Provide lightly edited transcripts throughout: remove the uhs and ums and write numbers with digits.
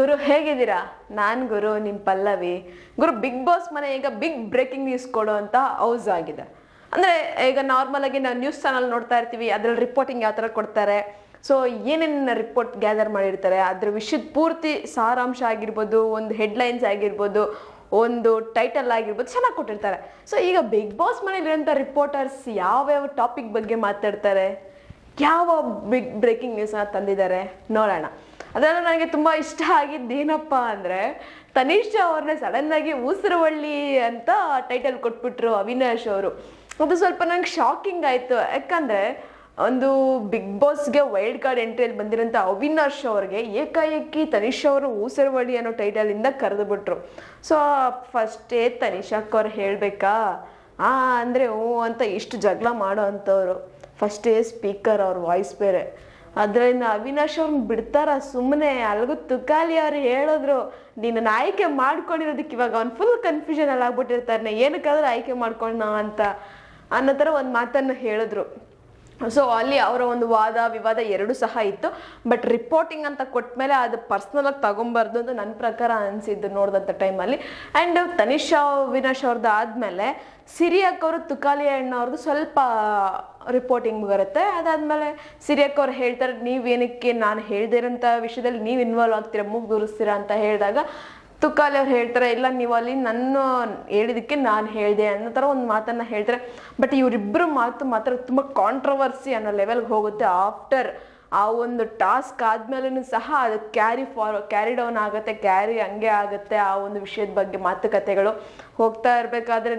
ಗುರು ಹೇಗಿದ್ದೀರಾ? ನಾನು ಗುರು ನಿಮ್ಮ ಪಲ್ಲವಿ. ಗುರು, ಬಿಗ್ ಬಾಸ್ ಮನೆ ಈಗ ಬಿಗ್ ಬ್ರೇಕಿಂಗ್ ನ್ಯೂಸ್ ಕೊಡೋ ಅಂತ ಹೌಸ್ ಆಗಿದೆ. ಅಂದರೆ ಈಗ ನಾರ್ಮಲ್ ಆಗಿ ನಾವು ನ್ಯೂಸ್ ಚಾನಲ್ ನೋಡ್ತಾ ಇರ್ತೀವಿ, ಅದ್ರಲ್ಲಿ ರಿಪೋರ್ಟಿಂಗ್ ಯಾವ ಥರ ಕೊಡ್ತಾರೆ, ಸೊ ಏನೇನು ರಿಪೋರ್ಟ್ ಗ್ಯಾದರ್ ಮಾಡಿರ್ತಾರೆ, ಅದ್ರ ವಿಷಯದ ಪೂರ್ತಿ ಸಾರಾಂಶ ಆಗಿರ್ಬೋದು, ಒಂದು ಹೆಡ್ಲೈನ್ಸ್ ಆಗಿರ್ಬೋದು, ಒಂದು ಟೈಟಲ್ ಆಗಿರ್ಬೋದು, ಚೆನ್ನಾಗಿ ಕೊಟ್ಟಿರ್ತಾರೆ. ಸೊ ಈಗ ಬಿಗ್ ಬಾಸ್ ಮನೇಲಿರೋಂಥ ರಿಪೋರ್ಟರ್ಸ್ ಯಾವ್ಯಾವ ಟಾಪಿಕ್ ಬಗ್ಗೆ ಮಾತಾಡ್ತಾರೆ, ಯಾವ ಬಿಗ್ ಬ್ರೇಕಿಂಗ್ ನ್ಯೂಸ್ನ ತಂದಿದ್ದಾರೆ ನೋಡೋಣ. ಅದರಲ್ಲೂ ನನಗೆ ತುಂಬ ಇಷ್ಟ ಆಗಿದ್ದೇನಪ್ಪ ಅಂದರೆ, ತನಿಷ್ ಅವ್ರನ್ನೇ ಸಡನ್ನಾಗಿ ಊಸರವಳ್ಳಿ ಅಂತ ಟೈಟಲ್ ಕೊಟ್ಬಿಟ್ರು ಅವಿನಾಶ್ ಅವರು. ಅದು ಸ್ವಲ್ಪ ನಂಗೆ ಶಾಕಿಂಗ್ ಆಯಿತು. ಯಾಕಂದರೆ ಒಂದು ಬಿಗ್ ಬಾಸ್ಗೆ ವೈಲ್ಡ್ ಕಾರ್ಡ್ ಎಂಟ್ರಿಯಲ್ಲಿ ಬಂದಿರೋಂಥ ಅವಿನಾಶ್ ಅವ್ರಿಗೆ ಏಕಾಏಕಿ ತನಿಷ್ ಅವರು ಊಸರವಳ್ಳಿ ಅನ್ನೋ ಟೈಟಲಿಂದ ಕರೆದು ಬಿಟ್ರು. ಸೊ ಫಸ್ಟೇ ತನಿಷಾಕ್ ಅವ್ರು ಹೇಳಬೇಕಾ ಅಂದರೆ ಹ್ಞೂ ಅಂತ ಇಷ್ಟು ಜಗಳ ಮಾಡೋ ಅಂಥವ್ರು. ಫಸ್ಟೇ ಸ್ಪೀಕರ್ ಅವ್ರ ವಾಯ್ಸ್ ಬೇರೆ. ಅದರಿಂದ ಅವಿನಾಶ್ ಅವ್ರನ್ನ ಬಿಡ್ತಾರ ಸುಮ್ಮನೆ? ಅಲ್ಗೂ ತುಕಾಲಿ ಅವ್ರು ಹೇಳಿದ್ರು, ನೀನು ಆಯ್ಕೆ ಮಾಡ್ಕೊಂಡಿರೋದಕ್ಕೆ ಇವಾಗ ಅವ್ನು ಫುಲ್ ಕನ್ಫ್ಯೂಷನ್ ಅಲ್ಲಿ ಆಗ್ಬಿಟ್ಟಿರ್ತಾನೆ, ಏನಕ್ಕಾದ್ರೂ ಆಯ್ಕೆ ಮಾಡ್ಕೊಂಡ ಅಂತ ಅನ್ನೋ ಥರ ಒಂದು ಮಾತನ್ನು ಹೇಳಿದ್ರು. ಸೊ ಅಲ್ಲಿ ಅವರ ಒಂದು ವಾದ ವಿವಾದ ಎರಡೂ ಸಹ ಇತ್ತು. ಬಟ್ ರಿಪೋರ್ಟಿಂಗ್ ಅಂತ ಕೊಟ್ಮೇಲೆ ಅದು ಪರ್ಸ್ನಲಾಗಿ ತಗೊಂಬಾರ್ದು ಅಂತ ನನ್ನ ಪ್ರಕಾರ ಅನಿಸಿದ್ದು ನೋಡಿದಂಥ ಟೈಮಲ್ಲಿ. ಆ್ಯಂಡ್ ತನಿಷ್ ಅವಿನಾಶ್ ಅವ್ರದ್ದು ಆದಮೇಲೆ ಸಿರಿಯಕ್ ಅವರು ತುಕಾಲಿ ಅಣ್ಣವ್ರದ್ದು ಸ್ವಲ್ಪ ರಿಪೋರ್ಟಿಂಗ್ ಬರುತ್ತೆ. ಅದಾದಮೇಲೆ ಸಿರಿಯಕ್ ಅವ್ರು ಹೇಳ್ತಾರೆ, ನೀವೇನಕ್ಕೆ ನಾನು ಹೇಳ್ದೇ ಇರೋಂಥ ವಿಷಯದಲ್ಲಿ ನೀವು ಇನ್ವಾಲ್ವ್ ಆಗ್ತೀರಾ, ಮುಗ್ಗುರಿಸ್ತೀರಾ ಅಂತ ಹೇಳಿದಾಗ ತುಕಾಲಿ ಅವ್ರು ಹೇಳ್ತಾರೆ, ಇಲ್ಲ ನೀವು ಅಲ್ಲಿ ನನ್ನ ಹೇಳಿದಕ್ಕೆ ನಾನು ಹೇಳಿದೆ ಅನ್ನೋ ಥರ ಒಂದು ಮಾತನ್ನು ಹೇಳ್ತಾರೆ. ಬಟ್ ಇವರಿಬ್ಬರು ಮಾತು ಮಾತ್ರ ತುಂಬ ಕಾಂಟ್ರವರ್ಸಿ ಅನ್ನೋ ಲೆವೆಲ್ಗೆ ಹೋಗುತ್ತೆ. ಆಫ್ಟರ್ ಆ ಒಂದು ಟಾಸ್ಕ್ ಆದ್ಮೇಲೂ ಸಹ ಅದು ಕ್ಯಾರಿ ಡೌನ್ ಆಗುತ್ತೆ, ಹಂಗೆ ಆಗುತ್ತೆ. ಆ ಒಂದು ವಿಷಯದ ಬಗ್ಗೆ ಮಾತುಕತೆಗಳು ಹೋಗ್ತಾ ಇರಬೇಕಾದ್ರೆ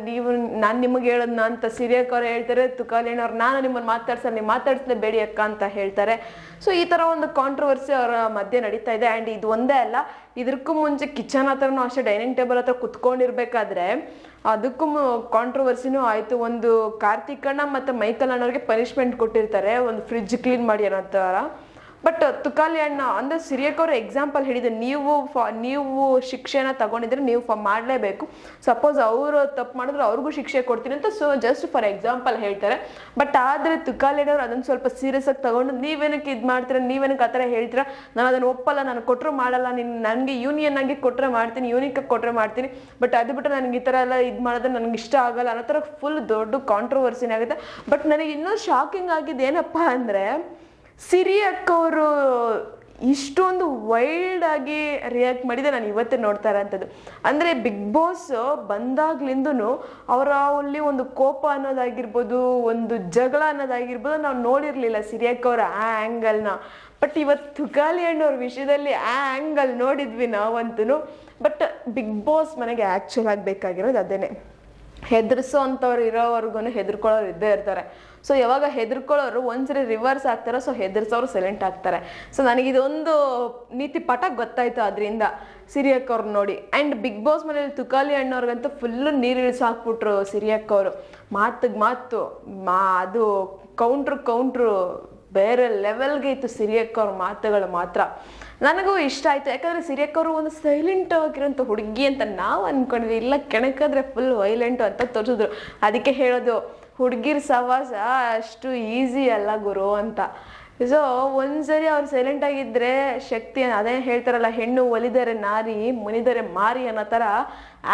ನಾನು ನಿಮಗೆ ಹೇಳೋದ್ನ ಅಂತ ಸಿರಿಯಕ್ ಅವ್ರು ಹೇಳ್ತಾರೆ, ತುಕಾಲಿನವ್ರು ನಾನು ನಿಮ್ಮನ್ನು ಮಾತಾಡ್ಸಲ್ಲ, ನೀವು ಮಾತಾಡಿಸ್ಲೇಬೇಡಿ ಅಕ್ಕ ಅಂತ ಹೇಳ್ತಾರೆ. ಸೊ ಈ ಥರ ಒಂದು ಕಾಂಟ್ರವರ್ಸಿ ಅವರ ಮಧ್ಯೆ ನಡೀತಾ ಇದೆ. ಆ್ಯಂಡ್ ಇದು ಒಂದೇ ಅಲ್ಲ, ಇದಕ್ಕೂ ಮುಂಚೆ ಕಿಚನ್ ಹತ್ರನೂ ಅಷ್ಟೇ, ಡೈನಿಂಗ್ ಟೇಬಲ್ ಹತ್ರ ಕುತ್ಕೊಂಡಿರ್ಬೇಕಾದ್ರೆ ಅದಕ್ಕೂ ಕಾಂಟ್ರವರ್ಸಿನೂ ಆಯಿತು. ಒಂದು ಕಾರ್ತಿಕ್ ಅಣ್ಣ ಮತ್ತು ಮೈಕಲ್ ಅಣ್ಣವ್ರಿಗೆ ಪನಿಷ್ಮೆಂಟ್ ಕೊಟ್ಟಿರ್ತಾರೆ, ಒಂದು ಫ್ರಿಡ್ಜ್ ಕ್ಲೀನ್ ಮಾಡಿ ಅನ್ನೋ ಥರ. ಬಟ್ ತುಕಾಲಿ ಅಣ್ಣ ಅಂದರೆ ಸಿರಿಯಕ್ ಅವರು ಎಕ್ಸಾಂಪಲ್ ಹೇಳಿದ್ರು, ನೀವು ಶಿಕ್ಷೆನ ತಗೊಂಡಿದ್ರೆ ನೀವು ಮಾಡಲೇಬೇಕು. ಸಪೋಸ್ ಅವರು ತಪ್ಪು ಮಾಡಿದ್ರೆ ಅವ್ರಿಗೂ ಶಿಕ್ಷೆ ಕೊಡ್ತೀನಿ ಅಂತ ಸೊ ಜಸ್ಟ್ ಫಾರ್ ಎಕ್ಸಾಂಪಲ್ ಹೇಳ್ತಾರೆ. ಬಟ್ ಆದರೆ ತುಕಾಲಿ ಅಣ್ಣವ್ರು ಅದನ್ನು ಸ್ವಲ್ಪ ಸೀರಿಯಸ್ ಆಗಿ ತಗೊಂಡು, ನೀವೇನಕ್ಕೆ ಇದು ಮಾಡ್ತೀರಾ, ನೀವೇನಕ್ಕೆ ಆ ಥರ ಹೇಳ್ತೀರಾ, ನಾನು ಅದನ್ನು ಒಪ್ಪಲ್ಲ, ನಾನು ಕೊಟ್ಟರು ಮಾಡಲ್ಲ, ನನಗೆ ಯೂನಿಯನ್ ಆಗಿ ಕೊಟ್ಟರೆ ಮಾಡ್ತೀನಿ, ಯೂನಿಕಾಗಿ ಕೊಟ್ಟರೆ ಮಾಡ್ತೀನಿ, ಬಟ್ ಅದು ಬಿಟ್ಟು ನನಗೆ ಈ ಥರ ಎಲ್ಲ ಇದು ಮಾಡಿದ್ರೆ ನನಗೆ ಇಷ್ಟ ಆಗಲ್ಲ ಅನ್ನೋ ಥರ ಫುಲ್ ದೊಡ್ಡ ಕಾಂಟ್ರವರ್ಸಿನೇ ಆಗುತ್ತೆ. ಬಟ್ ನನಗೆ ಇನ್ನೂ ಶಾಕಿಂಗ್ ಆಗಿದ್ದು ಏನಪ್ಪ ಅಂದರೆ, ಸಿರಿಯಕ್ ಅವರು ಇಷ್ಟೊಂದು ವೈಲ್ಡ್ ಆಗಿ ರಿಯಾಕ್ಟ್ ಮಾಡಿದೆ ನಾನು ಇವತ್ತೇ ನೋಡ್ತಾ ಇರೋಂಥದ್ದು. ಅಂದರೆ ಬಿಗ್ ಬಾಸ್ ಬಂದಾಗ್ಲಿಂದೂ ಅವರ ಅಲ್ಲಿ ಒಂದು ಕೋಪ ಅನ್ನೋದಾಗಿರ್ಬೋದು, ಒಂದು ಜಗಳ ಅನ್ನೋದಾಗಿರ್ಬೋದು ನಾವು ನೋಡಿರಲಿಲ್ಲ ಸಿರಿಯಕ್ ಅವರ ಆ ಆ್ಯಂಗಲ್ನ. ಬಟ್ ಇವತ್ತು ತುಕಾಲಿ ಅಣ್ಣವ್ರ ವಿಷಯದಲ್ಲಿ ಆ ಆ್ಯಂಗಲ್ ನೋಡಿದ್ವಿ ನಾವಂತೂ. ಬಟ್ ಬಿಗ್ ಬಾಸ್ ಮನೆಗೆ ಆ್ಯಕ್ಚುಲ್ ಆಗಬೇಕಾಗಿರೋದು ಅದೇನೆ, ಹೆದರ್ಸೋ ಅಂಥವ್ರು ಇರೋವರೆಗೂ ಹೆದರ್ಕೊಳ್ಳೋರು ಇದ್ದೇ ಇರ್ತಾರೆ. ಸೊ ಯಾವಾಗ ಹೆದರ್ಕೊಳ್ಳೋರು ಒಂದ್ಸರಿ ರಿವರ್ಸ್ ಆಗ್ತಾರೆ, ಸೊ ಹೆದರ್ಸೋರು ಸೈಲೆಂಟ್ ಆಗ್ತಾರೆ. ಸೊ ನನಗಿದೊಂದು ನೀತಿ ಪಾಠ ಗೊತ್ತಾಯ್ತು ಅದರಿಂದ ಸಿರಿಯಕ್ ಅವ್ರು ನೋಡಿ. ಆ್ಯಂಡ್ ಬಿಗ್ ಬಾಸ್ ಮನೇಲಿ ತುಕಾಲಿ ಅಣ್ಣವ್ರಿಗಂತೂ ಫುಲ್ಲು ನೀರು ಇಳಿಸಾಕ್ಬಿಟ್ರು ಸಿರಿಯಕ್ ಅವರು. ಮಾತು ಅದು ಕೌಂಟ್ರು ಬೇರೆ ಲೆವೆಲ್ಗೆ ಇತ್ತು ಸಿರಿಯಕ್ ಅವ್ರ ಮಾತುಗಳು ಮಾತ್ರ. ನನಗೂ ಇಷ್ಟ ಆಯಿತು. ಯಾಕಂದರೆ ಸಿರಿಯಕ್ ಅವರು ಒಂದು ಸೈಲೆಂಟ್ ಆಗಿರೋಂಥ ಹುಡುಗಿ ಅಂತ ನಾವು ಅಂದ್ಕೊಂಡಿದ್ವಿ, ಇಲ್ಲ ಕೆಣಕಿದ್ರೆ ಫುಲ್ ವೈಲೆಂಟು ಅಂತ ತೋರಿಸಿದ್ರು. ಅದಕ್ಕೆ ಹೇಳೋದು, ಹುಡುಗಿರ ಸವಾಸ ಅಷ್ಟು ಈಸಿ ಅಲ್ಲ ಗುರು ಅಂತ. ಸೊ ಒಂದ್ಸರಿ ಅವ್ರು ಸೈಲೆಂಟ್ ಆಗಿದ್ರೆ ಶಕ್ತಿ, ಅದೇ ಹೇಳ್ತಾರಲ್ಲ, ಹೆಣ್ಣು ಒಲಿದರೆ ನಾರಿ ಮುನಿದರೆ ಮಾರಿ ಅನ್ನೋ ಥರ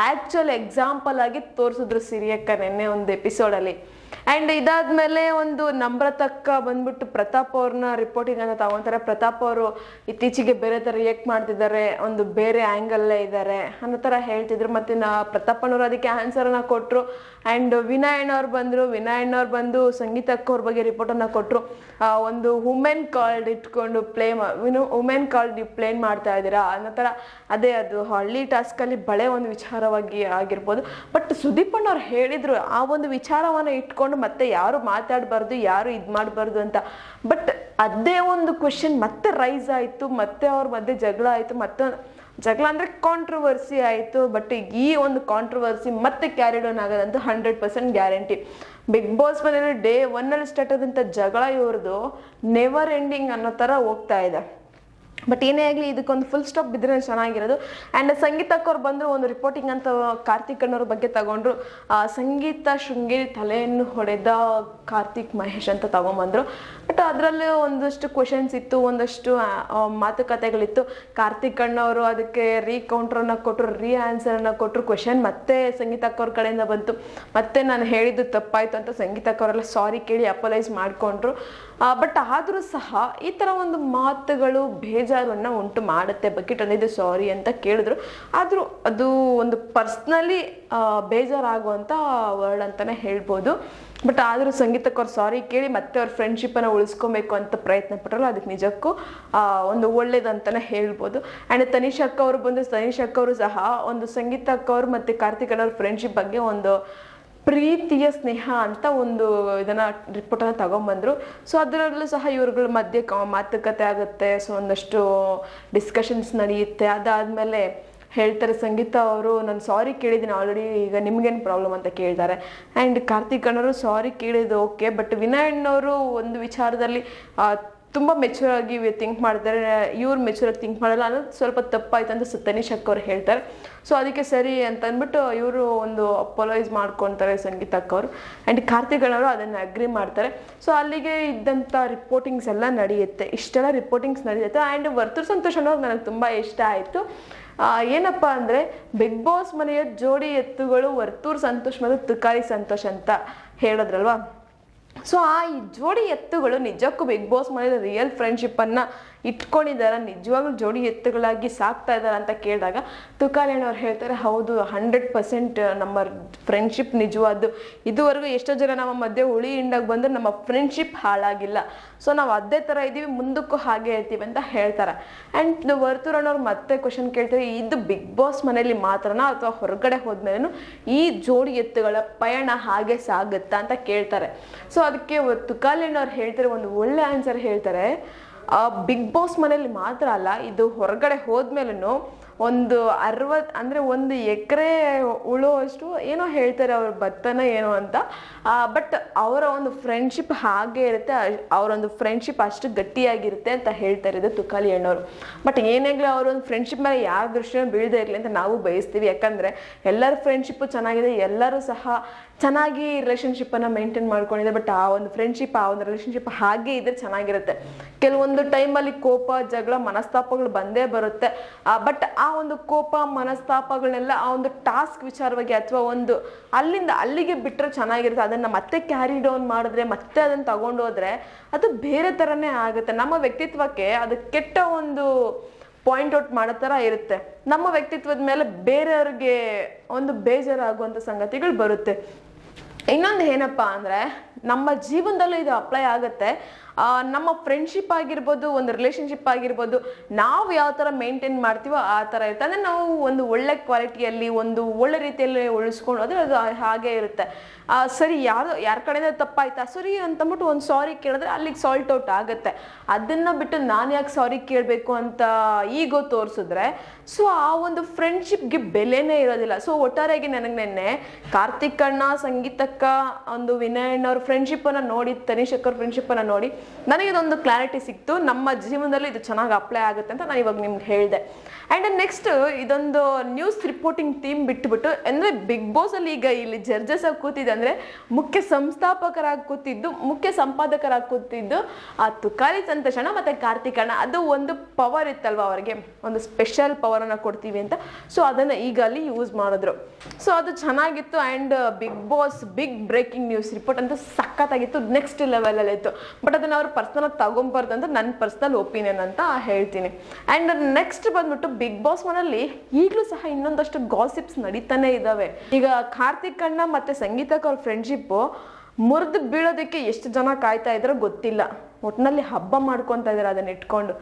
ಆ್ಯಕ್ಚುಲ್ ಎಕ್ಸಾಂಪಲ್ ಆಗಿ ತೋರಿಸಿದ್ರು ಸಿರಿಯಕ್ಕ ನೆನ್ನೆ ಒಂದು ಎಪಿಸೋಡಲ್ಲಿ. ಆ್ಯಂಡ್ ಇದಾದ್ಮೇಲೆ ಒಂದು ನಮ್ರತಕ್ಕ ಬಂದ್ಬಿಟ್ಟು ಪ್ರತಾಪ್ ಅವ್ರನ್ನ ರಿಪೋರ್ಟಿಂಗ್ ಅಂತ ತಗೊತಾರೆ. ಪ್ರತಾಪ್ ಅವರು ಇತ್ತೀಚೆಗೆ ಬೇರೆ ಥರ ರಿಯಾಕ್ಟ್ ಮಾಡ್ತಿದ್ದಾರೆ, ಒಂದು ಬೇರೆ ಆ್ಯಂಗಲ್ಲೇ ಇದ್ದಾರೆ ಅನ್ನೋ ಥರ ಹೇಳ್ತಿದ್ರು. ಮತ್ತು ಪ್ರತಾಪಣ್ಣವ್ರು ಅದಕ್ಕೆ ಆನ್ಸರನ್ನು ಕೊಟ್ಟರು. ಆ್ಯಂಡ್ ವಿನಾಯಣ್ಣವ್ರು ಬಂದು ಸಂಗೀತಕ್ಕ ಅವ್ರ ಬಗ್ಗೆ ರಿಪೋರ್ಟನ್ನು ಕೊಟ್ಟರು. ಒಂದು ವುಮೆನ್ ಕಾಲ್ಡ್ ಇಟ್ಕೊಂಡು ವುಮೆನ್ ಕಾಲ್ಡ್ ನೀವು ಪ್ಲೇನ್ ಮಾಡ್ತಾ ಇದ್ದೀರಾ ಅನ್ನೋ ಥರ. ಅದೇ ಅದು ಹಳ್ಳಿ ಟಾಸ್ಕಲ್ಲಿ ಬಳೆ ಒಂದು ವಿಚಾರವಾಗಿ ಆಗಿರ್ಬೋದು. ಬಟ್ ಸುದೀಪ್ ಅಣ್ಣವ್ರು ಹೇಳಿದರು, ಆ ಒಂದು ವಿಚಾರವನ್ನು ಇಟ್ಕೊಂಡು ಮತ್ತೆ ಯಾರು ಮಾತಾಡಬಾರ್ದು, ಯಾರು ಇದು ಮಾಡಬಾರ್ದು ಅಂತ. ಬಟ್ ಅದೇ ಒಂದು ಕ್ವೆಶನ್ ಮತ್ತೆ ರೈಸ್ ಆಯಿತು, ಮತ್ತೆ ಅವ್ರ ಮಧ್ಯೆ ಜಗಳ ಆಯಿತು, ಮತ್ತೆ ಜಗಳ ಅಂದರೆ ಕಾಂಟ್ರವರ್ಸಿ ಆಯಿತು. ಬಟ್ ಈ ಒಂದು ಕಾಂಟ್ರವರ್ಸಿ ಮತ್ತೆ ಕ್ಯಾರಿ ಡೌನ್ ಆಗೋದಂತೂ 100% ಗ್ಯಾರಂಟಿ. ಬಿಗ್ ಬಾಸ್ ಮನೇಲಿ ಡೇ 1 ಸ್ಟಾರ್ಟ್ ಆದಂಥ ಜಗಳ ಇವ್ರದ್ದು ನೆವರ್ ಎಂಡಿಂಗ್ ಅನ್ನೋ ಥರ ಹೋಗ್ತಾ ಇದೆ. ಬಟ್ ಏನೇ ಆಗಲಿ ಇದಕ್ಕೊಂದು ಫುಲ್ ಸ್ಟಾಪ್ ಬಿದ್ದರೆ ಚೆನ್ನಾಗಿರೋದು. ಆ್ಯಂಡ್ ಸಂಗೀತಕ್ಕವ್ರು ಬಂದರು ಒಂದು ರಿಪೋರ್ಟಿಂಗ್ ಅಂತ ಕಾರ್ತಿಕ್ ಅಣ್ಣವ್ರ ಬಗ್ಗೆ ತಗೊಂಡ್ರು. ಸಂಗೀತ ಶೃಂಗೇರಿ ತಲೆಯನ್ನು ಹೊಡೆದ ಕಾರ್ತಿಕ್ ಮಹೇಶ್ ಅಂತ ತಗೊಂಬಂದರು. ಬಟ್ ಅದರಲ್ಲೇ ಒಂದಷ್ಟು ಕ್ವೆಶನ್ಸ್ ಇತ್ತು, ಒಂದಷ್ಟು ಮಾತುಕತೆಗಳಿತ್ತು. ಕಾರ್ತಿಕ್ ಅಣ್ಣವರು ಅದಕ್ಕೆ ಕೌಂಟ್ರನ್ನು ಕೊಟ್ಟರು, ಆನ್ಸರನ್ನು ಕೊಟ್ಟರು. ಕ್ವೆಶನ್ ಮತ್ತೆ ಸಂಗೀತಕ್ಕವ್ರ ಕಡೆಯಿಂದ ಬಂತು. ಮತ್ತೆ ನಾನು ಹೇಳಿದ್ದು ತಪ್ಪಾಯಿತು ಅಂತ ಸಂಗೀತಕ್ಕವರೆಲ್ಲ ಸಾರಿ ಕೇಳಿ ಅಪಲೈಸ್ ಮಾಡಿಕೊಂಡ್ರು. ಬಟ್ ಆದರೂ ಸಹ ಈ ಥರ ಒಂದು ಮಾತುಗಳು ಬೇಜಾರನ್ನು ಉಂಟು ಮಾಡುತ್ತೆ. ಬಕೆಟ್ ಅಂದಿದ್ದು ಸಾರಿ ಅಂತ ಕೇಳಿದ್ರು, ಆದರೂ ಅದು ಒಂದು ಪರ್ಸ್ನಲಿ ಬೇಜಾರಾಗುವಂಥ ವರ್ಡ್ ಅಂತಲೇ ಹೇಳ್ಬೋದು. ಬಟ್ ಆದರೂ ಸಂಗೀತಕ್ಕವ್ರು ಸಾರಿ ಕೇಳಿ ಮತ್ತೆ ಅವ್ರ ಫ್ರೆಂಡ್ಶಿಪ್ಪನ್ನು ಉಳಿಸ್ಕೊಬೇಕು ಅಂತ ಪ್ರಯತ್ನ ಪಟ್ಟರಲ್ಲ, ಅದಕ್ಕೆ ನಿಜಕ್ಕೂ ಒಂದು ಒಳ್ಳೇದಂತಲೇ ಹೇಳ್ಬೋದು. ಆ್ಯಂಡ್ ತನಿಷ್ ಅಕ್ಕ ಅವರು ಬಂದು, ತನಿಷ್ ಅಕ್ಕ ಅವರು ಸಹ ಒಂದು ಸಂಗೀತಕ್ಕವ್ರು ಮತ್ತು ಕಾರ್ತಿಕ್ ಅಣ್ಣವ್ರ ಫ್ರೆಂಡ್ಶಿಪ್ ಬಗ್ಗೆ ಒಂದು ಪ್ರೀತಿಯ ಸ್ನೇಹ ಅಂತ ಒಂದು ಇದನ್ನು ರಿಪೋರ್ಟನ್ನು ತಗೊಂಬಂದರು. ಸೊ ಅದರಲ್ಲೂ ಸಹ ಇವ್ರುಗಳ ಮಧ್ಯೆ ಮಾತುಕತೆ ಆಗುತ್ತೆ. ಸೊ ಒಂದಷ್ಟು ಡಿಸ್ಕಷನ್ಸ್ ನಡೆಯುತ್ತೆ. ಅದಾದಮೇಲೆ ಹೇಳ್ತಾರೆ ಸಂಗೀತ ಅವರು, ನಾನು ಸಾರಿ ಕೇಳಿದ್ದೀನಿ ಆಲ್ರೆಡಿ, ಈಗ ನಿಮ್ಗೇನು ಪ್ರಾಬ್ಲಮ್ ಅಂತ ಕೇಳ್ತಾರೆ. ಆ್ಯಂಡ್ ಕಾರ್ತಿಕ್ ಅಣ್ಣವರು ಸಾರಿ ಕೇಳಿದ್ದು ಓಕೆ, ಬಟ್ ವಿನಯ್ ಅಣ್ಣವರು ಒಂದು ವಿಚಾರದಲ್ಲಿ ತುಂಬ ಮೆಚೂರ್ ಆಗಿ ಥಿಂಕ್ ಮಾಡ್ತಾರೆ, ಇವ್ರು ಮೆಚೂರ್ ಆಗಿ ಥಿಂಕ್ ಮಾಡಲ್ಲ ಅನ್ನೋದು ಸ್ವಲ್ಪ ತಪ್ಪಾಯ್ತು ಅಂತ ತನಿಷ್ ಅಕ್ಕ ಅವ್ರು ಹೇಳ್ತಾರೆ. ಸೊ ಅದಕ್ಕೆ ಸರಿ ಅಂತ ಅಂದ್ಬಿಟ್ಟು ಇವರು ಒಂದು ಅಪೋಲೈಸ್ ಮಾಡ್ಕೊತಾರೆ ಸಂಗೀತ ಅಕ್ಕ ಅವರು. ಆ್ಯಂಡ್ ಕಾರ್ತಿಕ್ ಅಣ್ಣವರು ಅದನ್ನು ಅಗ್ರಿ ಮಾಡ್ತಾರೆ. ಸೊ ಅಲ್ಲಿಗೆ ಇದ್ದಂಥ ರಿಪೋರ್ಟಿಂಗ್ಸ್ ಎಲ್ಲ ನಡೆಯುತ್ತೆ. ಇಷ್ಟೆಲ್ಲ ರಿಪೋರ್ಟಿಂಗ್ಸ್ ನಡೆಯುತ್ತೆ. ಆ್ಯಂಡ್ ವರ್ತೂರ್ ಸಂತೋಷ್ ಅನ್ನೋರು ನನಗೆ ತುಂಬ ಇಷ್ಟ ಆಯಿತು. ಏನಪ್ಪ ಅಂದರೆ ಬಿಗ್ ಬಾಸ್ ಮನೆಯ ಜೋಡಿ ಎತ್ತುಗಳು ವರ್ತೂರ್ ಸಂತೋಷ್ ಮತ್ತು ತುಕಾಲಿ ಸಂತೋಷ್ ಅಂತ ಹೇಳಿದ್ರಲ್ವಾ. ಸೊ ಈ ಜೋಡಿ ಎತ್ತುಗಳು ನಿಜಕ್ಕೂ ಬಿಗ್ ಬಾಸ್ ಮನೆಯಲ್ಲಿ ರಿಯಲ್ ಫ್ರೆಂಡ್ಶಿಪ್ಪನ್ನು ಇಟ್ಕೊಂಡಿದ್ದಾರೆ, ನಿಜವಾಗ್ಲೂ ಜೋಡಿ ಎತ್ತುಗಳಾಗಿ ಸಾಕ್ತಾ ಇದ್ದಾರೆ ಅಂತ ಕೇಳಿದಾಗ ತುಕಾಲಿ ಅಣ್ಣವ್ರು ಹೇಳ್ತಾರೆ, ಹೌದು 100% ನಮ್ಮ ಫ್ರೆಂಡ್ಶಿಪ್ ನಿಜವಾದ್ದು. ಇದುವರೆಗೂ ಎಷ್ಟೋ ಜನ ನಮ್ಮ ಮಧ್ಯೆ ಹುಳಿ ಹಿಂಡಾಗಿ ಬಂದರೆ ನಮ್ಮ ಫ್ರೆಂಡ್ಶಿಪ್ ಹಾಳಾಗಿಲ್ಲ. ಸೊ ನಾವು ಅದೇ ಥರ ಇದ್ದೀವಿ, ಮುಂದಕ್ಕೂ ಹಾಗೆ ಇರ್ತೀವಿ ಅಂತ ಹೇಳ್ತಾರೆ. ಆ್ಯಂಡ್ ವರ್ತೂರ್ ಅಣ್ಣವ್ರು ಮತ್ತೆ ಕ್ವಶನ್ ಕೇಳ್ತಾರೆ, ಇದು ಬಿಗ್ ಬಾಸ್ ಮನೆಯಲ್ಲಿ ಮಾತ್ರನಾ ಅಥವಾ ಹೊರಗಡೆ ಹೋದ್ಮೇಲೆ ಈ ಜೋಡಿ ಎತ್ತುಗಳ ಪಯಣ ಹಾಗೆ ಸಾಗುತ್ತಾ ಅಂತ ಕೇಳ್ತಾರೆ. ಸೊ ಅದಕ್ಕೆ ತುಕಾಲಿ ಅಣ್ಣವ್ರು ಹೇಳ್ತಾರೆ ಒಂದು ಒಳ್ಳೆ ಆನ್ಸರ್ ಹೇಳ್ತಾರೆ. ಬಿಗ್ ಬಾಸ್ ಮನೇಲಿ ಮಾತ್ರ ಅಲ್ಲ, ಇದು ಹೊರಗಡೆ ಹೋದ್ಮೇಲೂ ಒಂದು 60 ಅಂದರೆ 1 ಎಕರೆ ಉಳುವಷ್ಟು ಏನೋ ಹೇಳ್ತಾರೆ ಅವ್ರ ಭತ್ತನ ಏನೋ ಅಂತ. ಬಟ್ ಅವರ ಒಂದು ಫ್ರೆಂಡ್ಶಿಪ್ ಹಾಗೆ ಇರುತ್ತೆ, ಅವರೊಂದು ಫ್ರೆಂಡ್ಶಿಪ್ ಅಷ್ಟು ಗಟ್ಟಿಯಾಗಿರುತ್ತೆ ಅಂತ ಹೇಳ್ತಾರೆ ಇದು ತುಕಾಲಿ ಅಣ್ಣವರು. ಬಟ್ ಏನಾಗಲಿ ಅವರೊಂದು ಫ್ರೆಂಡ್ಶಿಪ್ ಮೇಲೆ ಯಾವ ದೃಷ್ಟಿನೂ ಬೀಳದೇ ಇರಲಿ ಅಂತ ನಾವು ಬಯಸ್ತೀವಿ. ಯಾಕಂದರೆ ಎಲ್ಲರ ಫ್ರೆಂಡ್ಶಿಪ್ಪು ಚೆನ್ನಾಗಿದೆ, ಎಲ್ಲರೂ ಸಹ ಚೆನ್ನಾಗಿ ರಿಲೇಷನ್ಶಿಪ್ಪನ್ನು ಮೇಂಟೈನ್ ಮಾಡ್ಕೊಂಡಿದೆ. ಬಟ್ ಆ ಒಂದು ಫ್ರೆಂಡ್ಶಿಪ್, ಆ ಒಂದು ರಿಲೇಷನ್ಶಿಪ್ ಹಾಗೆ ಇದ್ರೆ ಚೆನ್ನಾಗಿರುತ್ತೆ. ಕೆಲವೊಂದು ಟೈಮಲ್ಲಿ ಕೋಪ, ಜಗಳ, ಮನಸ್ತಾಪಗಳು ಬಂದೇ ಬರುತ್ತೆ. ಬಟ್ ಆ ಒಂದು ಕೋಪ, ಮನಸ್ತಾಪಗಳನ್ನೆಲ್ಲ ಆ ಒಂದು ಟಾಸ್ಕ್ ವಿಚಾರವಾಗಿ ಅಥವಾ ಒಂದು ಅಲ್ಲಿಂದ ಅಲ್ಲಿಗೆ ಬಿಟ್ಟರೆ ಚೆನ್ನಾಗಿರುತ್ತೆ. ಅದನ್ನು ಮತ್ತೆ ಕ್ಯಾರಿ ಡೌನ್ ಮಾಡಿದ್ರೆ, ಮತ್ತೆ ಅದನ್ನು ತಗೊಂಡು ಹೋದ್ರೆ ಅದು ಬೇರೆ ಥರನೇ ಆಗುತ್ತೆ. ನಮ್ಮ ವ್ಯಕ್ತಿತ್ವಕ್ಕೆ ಅದು ಕೆಟ್ಟ ಒಂದು ಪಾಯಿಂಟ್ ಔಟ್ ಮಾಡೋ ಥರ ಇರುತ್ತೆ. ನಮ್ಮ ವ್ಯಕ್ತಿತ್ವದ ಮೇಲೆ ಬೇರೆಯವ್ರಿಗೆ ಒಂದು ಬೇಜಾರಾಗುವಂಥ ಸಂಗತಿಗಳು ಬರುತ್ತೆ. ಇನ್ನೊಂದು ಏನಪ್ಪ ಅಂದರೆ ನಮ್ಮ ಜೀವನದಲ್ಲೂ ಇದು ಅಪ್ಲೈ ಆಗುತ್ತೆ. ನಮ್ಮ ಫ್ರೆಂಡ್ಶಿಪ್ ಆಗಿರ್ಬೋದು, ಒಂದು ರಿಲೇಷನ್ಶಿಪ್ ಆಗಿರ್ಬೋದು, ನಾವು ಯಾವ ಥರ ಮೇಂಟೈನ್ ಮಾಡ್ತೀವೋ ಆ ಥರ ಇರುತ್ತೆ. ಅಂದರೆ ನಾವು ಒಂದು ಒಳ್ಳೆ ಕ್ವಾಲಿಟಿಯಲ್ಲಿ, ಒಂದು ಒಳ್ಳೆ ರೀತಿಯಲ್ಲಿ ಉಳಿಸ್ಕೊಂಡು ಹೋದರೆ ಅದು ಹಾಗೆ ಇರುತ್ತೆ. ಸರಿ, ಯಾರ ಕಡೆಯಿಂದ ತಪ್ಪಾಯ್ತಾ, ಸರಿ ಅಂತಂದ್ಬಿಟ್ಟು ಒಂದು ಸಾರಿ ಕೇಳಿದ್ರೆ ಅಲ್ಲಿಗೆ ಸಾಲ್ಟ್ ಔಟ್ ಆಗುತ್ತೆ. ಅದನ್ನು ಬಿಟ್ಟು ನಾನು ಯಾಕೆ ಸಾರಿ ಕೇಳಬೇಕು ಅಂತ ಈಗೋ ತೋರಿಸಿದ್ರೆ ಸೊ ಆ ಒಂದು ಫ್ರೆಂಡ್ಶಿಪ್ಗೆ ಬೆಲೆನೇ ಇರೋದಿಲ್ಲ. ಸೊ ಒಟ್ಟಾರೆಯಾಗಿ ನನಗೆ ನೆನ್ನೆ ಕಾರ್ತಿಕ್ ಅಣ್ಣ, ಸಂಗೀತಕ್ಕ, ಒಂದು ವಿನಯ್ ಅಣ್ಣವ್ರ ಫ್ರೆಂಡ್ಶಿಪ್ಪನ್ನು ನೋಡಿ, ತನಿಷ್ ಅಕ್ಕವ್ರ ಫ್ರೆಂಡ್ಶಿಪ್ಪನ್ನು ನೋಡಿ ನನಗೆ ಇದೊಂದು ಕ್ಲಾರಿಟಿ ಸಿಕ್ತು. ನಮ್ಮ ಜೀವನದಲ್ಲಿ ಇದು ಚೆನ್ನಾಗಿ ಅಪ್ಲೈ ಆಗುತ್ತೆ ಅಂತ ನಾನು ಇವಾಗ ನಿಮ್ಗೆ ಹೇಳಿದೆ. ಆ್ಯಂಡ್ ನೆಕ್ಸ್ಟ್ ಇದೊಂದು ನ್ಯೂಸ್ ರಿಪೋರ್ಟಿಂಗ್ ಟೀಮ್ ಬಿಟ್ಟುಬಿಟ್ಟು, ಅಂದರೆ ಬಿಗ್ ಬಾಸಲ್ಲಿ ಈಗ ಇಲ್ಲಿ ಜಡ್ಜಸ್ ಆಗಿ ಕೂತಿದೆ ಅಂದರೆ ಮುಖ್ಯ ಸಂಸ್ಥಾಪಕರಾಗಿ ಕೂತಿದ್ದು, ಮುಖ್ಯ ಸಂಪಾದಕರಾಗಿ ಕೂತಿದ್ದು ಆ ತುಕಾಲಿ ಸಂತೋಷ್ ಅಣ್ಣ ಮತ್ತು ಕಾರ್ತಿಕ್ ಅಣ್ಣ. ಅದು ಒಂದು ಪವರ್ ಇತ್ತಲ್ವ ಅವರಿಗೆ, ಒಂದು ಸ್ಪೆಷಲ್ ಪವರನ್ನು ಕೊಡ್ತೀವಿ ಅಂತ. ಸೊ ಅದನ್ನು ಈಗ ಅಲ್ಲಿ ಯೂಸ್ ಮಾಡಿದ್ರು. ಸೊ ಅದು ಚೆನ್ನಾಗಿತ್ತು. And big boss big breaking news report ಅಂತೂ ಸಖತ್ತಾಗಿತ್ತು, ನೆಕ್ಸ್ಟ್ ಲೆವೆಲಲ್ಲಿ ಇತ್ತು. ಬಟ್ ಅದನ್ನು ಅವ್ರು ಪರ್ಸನಲ್ ತಗೊಂಬಾರ್ದು ಅಂತ ನನ್ನ ಪರ್ಸನಲ್ ಒಪಿನಿಯನ್ ಅಂತ ಹೇಳ್ತೀನಿ. ಆ್ಯಂಡ್ ನೆಕ್ಸ್ಟ್ ಬಂದ್ಬಿಟ್ಟು ಬಿಗ್ ಬಾಸ್ ಮನೆಯಲ್ಲಿ ಈಗಲೂ ಸಹ ಇನ್ನೊಂದಷ್ಟು ಗಾಸಿಪ್ಸ್ ನಡೀತಾನೆ ಇದ್ದಾವೆ. ಈಗ ಕಾರ್ತಿಕ್ ಅಣ್ಣ ಮತ್ತು ಸಂಗೀತಕ್ಕೆ ಅವ್ರ ಫ್ರೆಂಡ್ಶಿಪ್ಪು ಮುರಿದು ಬೀಳೋದಕ್ಕೆ ಎಷ್ಟು ಜನ ಕಾಯ್ತಾ ಇದ್ದಾರೋ ಗೊತ್ತಿಲ್ಲ. ಒಟ್ಟಿನಲ್ಲಿ ಹಬ್ಬ ಮಾಡ್ಕೊತಾ ಇದ್ದಾರೆ ಅದನ್ನ ಇಟ್ಕೊಂಡು.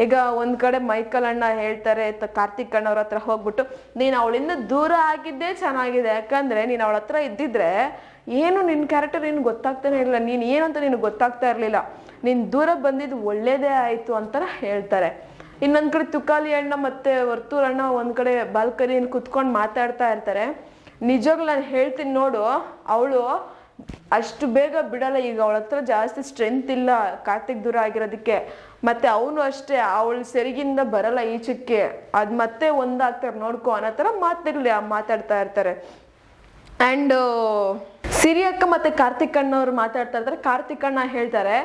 ಈಗ ಒಂದು ಕಡೆ ಮೈಕಲ್ ಅಣ್ಣ ಹೇಳ್ತಾರೆ ಕಾರ್ತಿಕ್ ಅಣ್ಣವ್ರ ಹತ್ರ ಹೋಗ್ಬಿಟ್ಟು, ನೀನು ಅವಳಿಂದ ದೂರ ಆಗಿದ್ದೇ ಚೆನ್ನಾಗಿದೆ, ಯಾಕಂದರೆ ನೀನು ಅವಳ ಹತ್ರ ಇದ್ದಿದ್ರೆ ಏನು ನಿನ್ನ ಕ್ಯಾರೆಕ್ಟರ್ ಏನು ಗೊತ್ತಾಗ್ತಾನೆ ಇಲ್ಲ, ನೀನು ಏನು ಅಂತ ನಿನಗೆ ಗೊತ್ತಾಗ್ತಾ ಇರಲಿಲ್ಲ, ನೀನು ದೂರ ಬಂದಿದ್ದು ಒಳ್ಳೇದೇ ಆಯಿತು ಅಂತ ಹೇಳ್ತಾರೆ. ಇನ್ನೊಂದು ಕಡೆ ತುಕಾಲಿ ಅಣ್ಣ ಮತ್ತು ವರ್ತೂರ್ ಅಣ್ಣ ಒಂದು ಕಡೆ ಬಾಲ್ಕನಿಯಲ್ಲಿ ಕುತ್ಕೊಂಡು ಮಾತಾಡ್ತಾ ಇರ್ತಾರೆ. ನಿಜವಾಗ್ಲೂ ನಾನು ಹೇಳ್ತೀನಿ ನೋಡು, ಅವಳು ಅಷ್ಟು ಬೇಗ ಬಿಡಲ್ಲ. ಈಗ ಅವಳ ಹತ್ರ ಜಾಸ್ತಿ ಸ್ಟ್ರೆಂತ್ ಇಲ್ಲ ಕಾರ್ತಿಕ್ ದೂರ ಆಗಿರೋದಕ್ಕೆ. ಮತ್ತೆ ಅವನು ಅಷ್ಟೇ ಅವಳು ಸೆರಿಗಿಂದ ಬರಲ್ಲ ಈಚಕ್ಕೆ, ಅದ್ ಮತ್ತೆ ಒಂದಾಗ್ತಾರೆ ನೋಡ್ಕೊ ಅನ್ನೋ ಥರ ಮಾತುಗಳು ಮಾತಾಡ್ತಾ ಇರ್ತಾರೆ. ಆ್ಯಂಡ್ ಸಿರಿ ಅಕ್ಕ ಮತ್ತೆ ಕಾರ್ತಿಕ್ ಅಣ್ಣವ್ರು ಮಾತಾಡ್ತಾ ಇರ್ತಾರೆ. ಕಾರ್ತಿಕ್ ಅಣ್ಣ ಹೇಳ್ತಾರೆ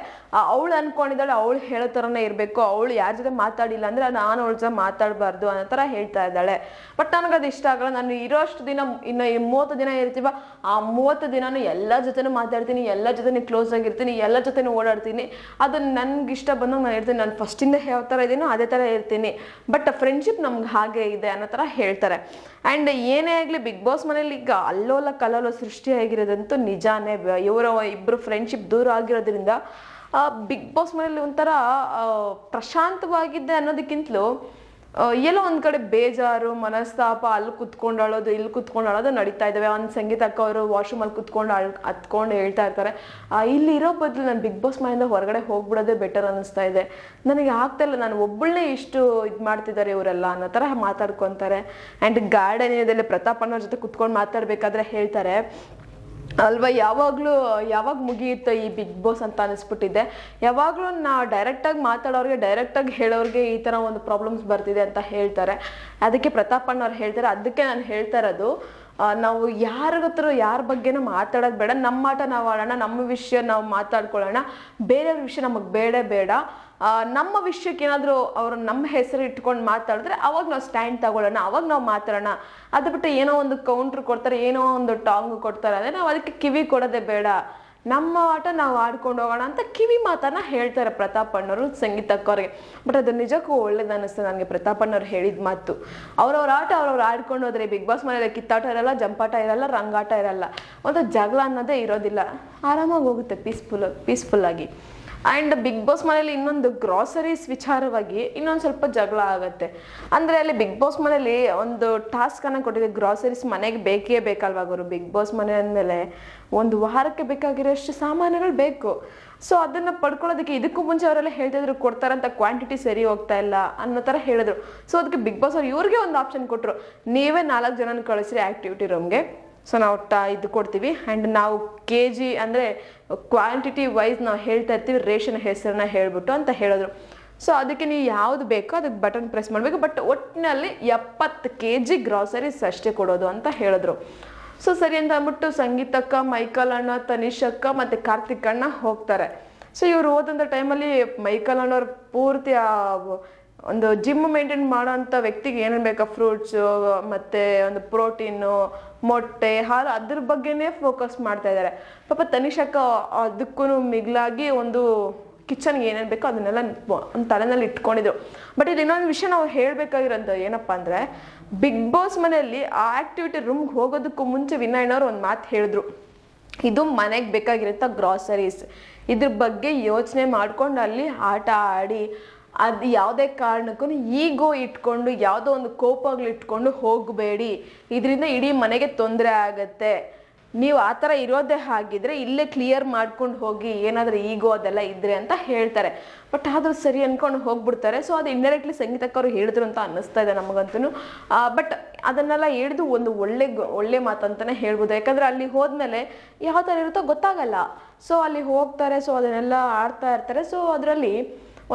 ಅವಳು ಅನ್ಕೊಂಡಿದ್ದಾಳೆ ಅವಳು ಹೇಳೋ ಥರನೇ ಇರಬೇಕು, ಅವಳು ಯಾರ ಜೊತೆ ಮಾತಾಡಿಲ್ಲ ಅಂದ್ರೆ ನಾನು ಅವಳ ಜೊತೆ ಮಾತಾಡಬಾರ್ದು ಅನ್ನೋ ಥರ ಹೇಳ್ತಾ ಇದ್ದಾಳೆ. ಬಟ್ ನನಗದು ಇಷ್ಟ ಆಗಲ್ಲ. ನಾನು ಇರೋಷ್ಟು ದಿನ, ಇನ್ನು 30 ದಿನ ಇರ್ತೀವ, ಆ 30 ದಿನನೂ ಎಲ್ಲ ಜೊತೆನೂ ಮಾತಾಡ್ತೀನಿ, ಎಲ್ಲ ಜೊತೆ ಕ್ಲೋಸ್ ಆಗಿರ್ತೀನಿ, ಎಲ್ಲ ಜೊತೆನೂ ಓಡಾಡ್ತೀನಿ. ಅದು ನನ್ಗೆ ಇಷ್ಟ ಬಂದಾಗ ನಾನು ಇರ್ತೀನಿ. ನಾನು ಫಸ್ಟಿಂದ ಯಾವ ಥರ ಇದೀನೋ ಅದೇ ಥರ ಇರ್ತೀನಿ. ಬಟ್ ಫ್ರೆಂಡ್ಶಿಪ್ ನಮ್ಗೆ ಹಾಗೆ ಇದೆ ಅನ್ನೋ ಥರ ಹೇಳ್ತಾರೆ. ಆ್ಯಂಡ್ ಏನೇ ಆಗಲಿ ಬಿಗ್ ಬಾಸ್ ಮನೇಲಿ ಈಗ ಅಲ್ಲೋಲ ಕಲ್ಲೋಲ ಸೃಷ್ಟಿಯಾಗಿರೋದಂತೂ ನಿಜಾನೇ. ಇವರ ಇಬ್ಬರು ಫ್ರೆಂಡ್ಶಿಪ್ ದೂರ ಆಗಿರೋದ್ರಿಂದ ಬಿಗ್ ಬಾಸ್ ಮನೇಲಿ ಒಂಥರ ಪ್ರಶಾಂತವಾಗಿದೆ ಅನ್ನೋದಕ್ಕಿಂತಲೂ ಎಲ್ಲೋ ಒಂದು ಕಡೆ ಬೇಜಾರು, ಮನಸ್ತಾಪ, ಅಲ್ಲಿ ಕುತ್ಕೊಂಡು ಇಲ್ಲಿ ಕುತ್ಕೊಂಡು ನಡೀತಾ ಇದ್ದಾವೆ. ಒಂದು ಸಂಗೀತ ಅಕ್ಕ ಅವರು ವಾಶ್ರೂಮಲ್ಲಿ ಕುತ್ಕೊಂಡು ಹತ್ಕೊಂಡು ಹೇಳ್ತಾ ಇರ್ತಾರೆ, ಇಲ್ಲಿ ಇರೋ ಬದಲು ನಾನು ಬಿಗ್ ಬಾಸ್ ಮನೆಯಿಂದ ಹೊರಗಡೆ ಹೋಗ್ಬಿಡೋದೇ ಬೆಟರ್ ಅನ್ನಿಸ್ತಾ ಇದೆ, ನನಗೆ ಆಗ್ತಾ ಇಲ್ಲ, ನಾನು ಒಬ್ಬಳನ್ನೇ ಇಷ್ಟು ಇದು ಮಾಡ್ತಿದ್ದಾರೆ ಇವರೆಲ್ಲ ಅನ್ನೋ ಥರ ಮಾತಾಡ್ಕೊತಾರೆ. ಆ್ಯಂಡ್ ಗಾರ್ಡನ್ ಏರಿಯಾದಲ್ಲಿ ಪ್ರತಾಪ್ ಅನ್ನೋರ ಜೊತೆ ಕುತ್ಕೊಂಡು ಮಾತಾಡ್ಬೇಕಾದ್ರೆ ಹೇಳ್ತಾರೆ ಅಲ್ವಾ, ಯಾವಾಗ ಮುಗಿಯುತ್ತೋ ಈ ಬಿಗ್ ಬಾಸ್ ಅಂತ ಅನಿಸ್ಬಿಟ್ಟಿದೆ. ಯಾವಾಗಲೂ ಡೈರೆಕ್ಟಾಗಿ ಮಾತಾಡೋರಿಗೆ, ಡೈರೆಕ್ಟಾಗಿ ಹೇಳೋರಿಗೆ ಈ ಥರ ಒಂದು ಪ್ರಾಬ್ಲಮ್ಸ್ ಬರ್ತಿದೆ ಅಂತ ಹೇಳ್ತಾರೆ. ಅದಕ್ಕೆ ಪ್ರತಾಪ್ ಅಣ್ಣವ್ರು ಹೇಳ್ತಾರೆ, ಅದಕ್ಕೆ ನಾನು ಹೇಳ್ತಾ ಇರೋದು, ನಾವು ಯಾರ ಬಗ್ಗೆನೂ ಮಾತಾಡೋದು ಬೇಡ, ನಮ್ಮ ಆಟ ನಾವು ಆಡೋಣ, ನಮ್ಮ ವಿಷಯ ನಾವು ಮಾತಾಡ್ಕೊಳ್ಳೋಣ, ಬೇರೆಯವ್ರ ವಿಷಯ ನಮಗೆ ಬೇಡ. ನಮ್ಮ ವಿಷಯಕ್ಕೆ ಏನಾದರೂ ಅವರು ನಮ್ಮ ಹೆಸರು ಇಟ್ಕೊಂಡು ಮಾತಾಡಿದ್ರೆ ಅವಾಗ ನಾವು ಸ್ಟ್ಯಾಂಡ್ ತಗೊಳ್ಳೋಣ, ಅವಾಗ ನಾವು ಮಾತಾಡೋಣ. ಅದು ಬಿಟ್ಟು ಏನೋ ಒಂದು ಕೌಂಟ್ರ್ ಕೊಡ್ತಾರೆ, ಏನೋ ಒಂದು ಟಾಂಗ್ ಕೊಡ್ತಾರೆ, ಅದೇ ನಾವು ಅದಕ್ಕೆ ಕಿವಿ ಕೊಡೋದೇ ಬೇಡ, ನಮ್ಮ ಆಟ ನಾವು ಆಡ್ಕೊಂಡು ಹೋಗೋಣ ಅಂತ ಕಿವಿ ಮಾತನ್ನ ಹೇಳ್ತಾರೆ ಪ್ರತಾಪ್ ಅಣ್ಣವರು ಸಂಗೀತಕ್ಕವ್ರಿಗೆ. ಬಟ್ ಅದು ನಿಜಕ್ಕೂ ಒಳ್ಳೇದು ಅನ್ನಿಸ್ತು ನನಗೆ ಪ್ರತಾಪ್ ಅಣ್ಣವ್ರು ಹೇಳಿದ ಮಾತು. ಅವ್ರವ್ರ ಆಟ ಅವ್ರವ್ರು ಆಡ್ಕೊಂಡು ಹೋದ್ರೆ ಬಿಗ್ ಬಾಸ್ ಮನೇಲಿ ಕಿತ್ತಾಟ ಇರಲ್ಲ, ಜಂಪಾಟ ಇರಲ್ಲ, ರಂಗಾಟ ಇರಲ್ಲ, ಒಂದು ಜಗಳ ಅನ್ನೋದೇ ಇರೋದಿಲ್ಲ, ಆರಾಮಾಗಿ ಹೋಗುತ್ತೆ ಪೀಸ್ಫುಲ್ಲಾಗಿ. ಆ್ಯಂಡ್ ಬಿಗ್ ಬಾಸ್ ಮನೇಲಿ ಇನ್ನೊಂದು ಗ್ರಾಸರೀಸ್ ವಿಚಾರವಾಗಿ ಇನ್ನೊಂದು ಸ್ವಲ್ಪ ಜಗಳ ಆಗುತ್ತೆ. ಅಂದರೆ ಅಲ್ಲಿ ಬಿಗ್ ಬಾಸ್ ಮನೇಲಿ ಒಂದು ಟಾಸ್ಕನ್ನು ಕೊಟ್ಟಿದೆ, ಗ್ರಾಸರೀಸ್ ಮನೆಗೆ ಬೇಕೇ ಬೇಕಲ್ವಾ ಅವರು. ಬಿಗ್ ಬಾಸ್ ಮನೆ ಅಂದಮೇಲೆ ಒಂದು ವಾರಕ್ಕೆ ಬೇಕಾಗಿರೋಷ್ಟು ಸಾಮಾನುಗಳು ಬೇಕು. ಸೊ ಅದನ್ನು ಪಡ್ಕೊಳ್ಳೋದಕ್ಕೆ ಇದಕ್ಕೂ ಮುಂಚೆ ಅವರೆಲ್ಲ ಹೇಳ್ತಿದ್ರು ಕೊಡ್ತಾರಂತ ಕ್ವಾಂಟಿಟಿ ಸರಿ ಹೋಗ್ತಾ ಇಲ್ಲ ಅನ್ನೋ ಥರ ಹೇಳಿದ್ರು. ಸೊ ಅದಕ್ಕೆ ಬಿಗ್ ಬಾಸ್ ಅವ್ರು ಇವ್ರಿಗೆ ಒಂದು ಆಪ್ಷನ್ ಕೊಟ್ಟರು, ನೀವೇ 4 ಜನನ ಕಳಿಸ್ರಿ ಆ್ಯಕ್ಟಿವಿಟಿ ರೂಮ್ಗೆ, ಸೊ ನಾವು ಇದು ಕೊಡ್ತೀವಿ. ಆ್ಯಂಡ್ ನಾವು KG ಅಂದರೆ ಕ್ವಾಂಟಿಟಿ ವೈಸ್ ನಾವು ಹೇಳ್ತಾ ಇರ್ತೀವಿ, ರೇಷನ್ ಹೆಸರನ್ನ ಹೇಳ್ಬಿಟ್ಟು ಅಂತ ಹೇಳಿದ್ರು. ಸೊ ಅದಕ್ಕೆ ನೀವು ಯಾವುದು ಬೇಕೋ ಅದಕ್ಕೆ ಬಟನ್ ಪ್ರೆಸ್ ಮಾಡಬೇಕು, ಬಟ್ ಒಟ್ಟಿನಲ್ಲಿ 70 kg ಗ್ರಾಸರೀಸ್ ಅಷ್ಟೇ ಕೊಡೋದು ಅಂತ ಹೇಳಿದ್ರು. ಸೊ ಸರಿ ಅಂತ ಅಂದ್ಬಿಟ್ಟು ಸಂಗೀತಕ್ಕ, ಮೈಕಲ್ ಅಣ್ಣ, ತನಿಷ್ ಅಕ್ಕ ಮತ್ತು ಕಾರ್ತಿಕ್ ಅಣ್ಣ ಹೋಗ್ತಾರೆ. ಸೊ ಇವ್ರು ಹೋದಂಥ ಟೈಮಲ್ಲಿ ಮೈಕಲ್ ಅಣ್ಣವ್ರು ಪೂರ್ತಿ ಒಂದು ಜಿಮ್ ಮೇಂಟೈನ್ ಮಾಡೋ ಅಂಥ ವ್ಯಕ್ತಿಗೆ ಏನೇನು ಬೇಕಾ, ಫ್ರೂಟ್ಸು ಮತ್ತು ಒಂದು ಪ್ರೋಟೀನು, ಮೊಟ್ಟೆ, ಹಾಲು, ಅದ್ರ ಬಗ್ಗೆನೇ ಫೋಕಸ್ ಮಾಡ್ತಾ ಇದ್ದಾರೆ. ಪಾಪ ತನಿಷಕ್ಕ ಅದಕ್ಕೂ ಮಿಗಿಲಾಗಿ ಒಂದು ಕಿಚನ್ಗೆ ಏನೇನು ಬೇಕೋ ಅದನ್ನೆಲ್ಲ ಒಂದು ತಲೆನಲ್ಲಿ ಇಟ್ಕೊಂಡಿದ್ರು. ಬಟ್ ಇದು ಇನ್ನೊಂದು ವಿಷಯ ನಾವು ಹೇಳಬೇಕಾಗಿರೋದು ಏನಪ್ಪ ಅಂದರೆ, ಬಿಗ್ ಬಾಸ್ ಮನೆಯಲ್ಲಿ ಆ ಆ್ಯಕ್ಟಿವಿಟಿ ರೂಮ್ಗೆ ಹೋಗೋದಕ್ಕೂ ಮುಂಚೆ ವಿನಯನವ್ರು ಒಂದು ಮಾತು ಹೇಳಿದ್ರು, ಇದು ಮನೆಗೆ ಬೇಕಾಗಿರುತ್ತ ಗ್ರಾಸರೀಸ್, ಇದ್ರ ಬಗ್ಗೆ ಯೋಚನೆ ಮಾಡ್ಕೊಂಡು ಅಲ್ಲಿ ಆಟ ಆಡಿ, ಅದು ಯಾವುದೇ ಕಾರಣಕ್ಕೂ ಈಗೋ ಇಟ್ಕೊಂಡು ಯಾವುದೋ ಒಂದು ಕೋಪಗಳು ಇಟ್ಕೊಂಡು ಹೋಗಬೇಡಿ, ಇದರಿಂದ ಇಡೀ ಮನೆಗೆ ತೊಂದರೆ ಆಗತ್ತೆ. ನೀವು ಆ ಥರ ಇರೋದೇ ಹಾಗಿದ್ರೆ ಇಲ್ಲೇ ಕ್ಲಿಯರ್ ಮಾಡ್ಕೊಂಡು ಹೋಗಿ, ಏನಾದರೂ ಈಗೋ ಅದೆಲ್ಲ ಇದ್ರೆ ಅಂತ ಹೇಳ್ತಾರೆ. ಬಟ್ ಆದರೂ ಸರಿ ಅಂದ್ಕೊಂಡು ಹೋಗ್ಬಿಡ್ತಾರೆ. ಸೊ ಅದು ಇಂಡೈರೆಕ್ಟ್ಲಿ ಸಂಗೀತಕ್ಕವ್ರು ಹೇಳಿದ್ರು ಅಂತ ಅನ್ನಿಸ್ತಾ ಇದೆ ನಮಗಂತೂ. ಬಟ್ ಅದನ್ನೆಲ್ಲ ಹೇಳಿದು ಒಂದು ಒಳ್ಳೆ ಮಾತಂತಲೇ ಹೇಳ್ಬೋದು. ಯಾಕಂದರೆ ಅಲ್ಲಿ ಹೋದ್ಮೇಲೆ ಯಾವ ಥರ ಇರುತ್ತೋ ಗೊತ್ತಾಗಲ್ಲ. ಸೊ ಅಲ್ಲಿ ಹೋಗ್ತಾರೆ, ಸೊ ಅದನ್ನೆಲ್ಲ ಆಡ್ತಾ ಇರ್ತಾರೆ. ಸೊ ಅದರಲ್ಲಿ